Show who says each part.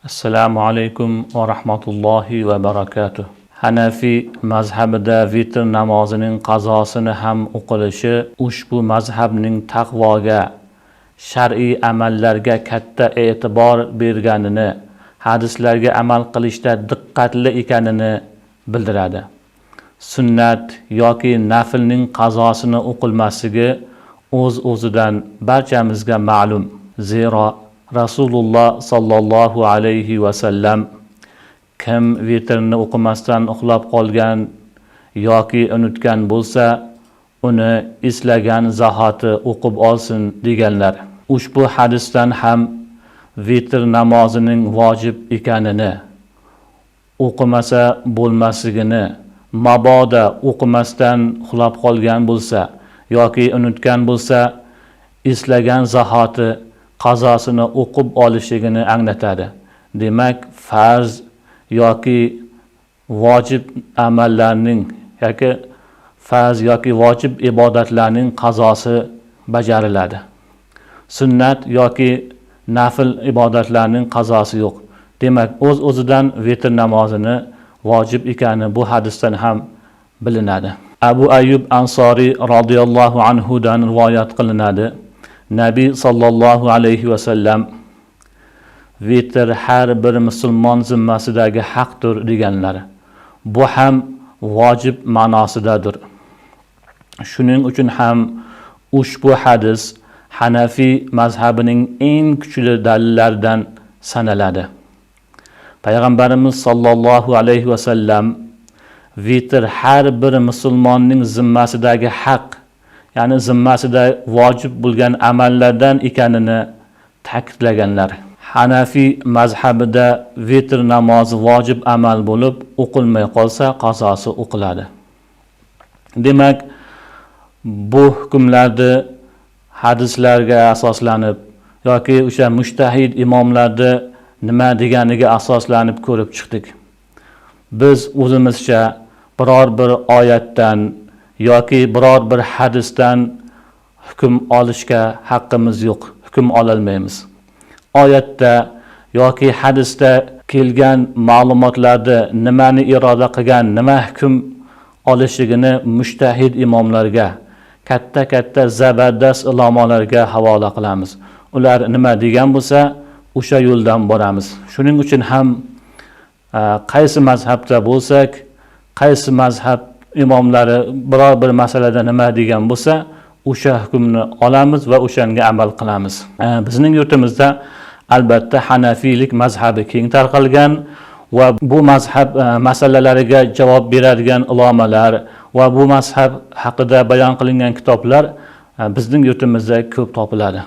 Speaker 1: Assalomu alaykum va rahmatullohi va barakatuh. Hanafi mazhabida vitr namozining qazosini ham o'qilishi ushbu mazhabning taqvoga, shar'iy amallarga katta e'tibor berganini, hadislarga amal qilishda diqqatli ekanini bildiradi. Sunnat yoki naflning qazosini o'qilmasligi o'z-o'zidan barchamizga ma'lum. Zero Rasululloh sallallohu alayhi va sallam kim vitrni o'qimasdan uxlab qolgan yoki unutgan bo'lsa, uni eslagan zahoti o'qib olsin deganlar. Ushbu hadisdan ham vitr namozining vojib ekanini, o'qimasa bo'lmasligini, mabodo o'qimasdan uxlab qolgan bo'lsa yoki unutgan bo'lsa, eslagan zahoti qazosini o'qib olishligini anglatadi. Demak, farz yoki vojib amallarning yoki farz yoki vojib ibodatlarning qazosi bajariladi. Sunnat yoki nafl ibodatlarning qazosi yo'q. Demak, o'z-o'zidan vitr namozini vojib ekani bu hadisdan ham bilinadi. Abu Ayyub Ansori radhiyallohu anhu dan rivoyat qilinadi. Nabiy sallallohu alayhi va sallam vitr har bir musulmon zimmasidagi haqdir deganlar. Bu ham vojib ma'nosidadir. Shuning uchun ham ushbu hadis Hanafi mazhabining eng kuchli dalillaridan sanaladi. Payg'ambarimiz sallallohu alayhi va sallam vitr har bir musulmonning zimmasidagi haq, ya'ni zimmasida vojib bo'lgan amallardan ekanini ta'kidlaganlar. Hanafi mazhabida vitr namozi vojib amal bo'lib, o'qilmay qolsa qazosi o'qiladi. Demak, bu hukmlarni hadislarga asoslanib yoki o'sha mujtahid imomlarni nima deganiga asoslanib ko'rib chiqdik. Biz o'zimizcha biror bir oyatdan yoki biror bir hadisdan hukm olishga haqqimiz yo'q, hukm ololmaymiz. Oyatda yoki hadisda kelgan ma'lumotlarda nimani iroda qilgan, nima hukm olishligini mujtahid imomlarga, katta zabardast ulamolarga havola qilamiz. Ular nima degan bo'lsa, o'sha yo'ldan boramiz. Shuning uchun ham qaysi mazhabda bo'lsak, qaysi mazhab imomlari biror bir masalada nima degan bo'lsa, o'sha hukmni olamiz va o'shanga amal qilamiz. Bizning yurtimizda albatta Hanafiylik mazhabi keng tarqalgan va bu mazhab masalalariga javob beradigan ulamolar va bu mazhab haqida bayon qilingan kitoblar bizning yurtimizda ko'p topiladi.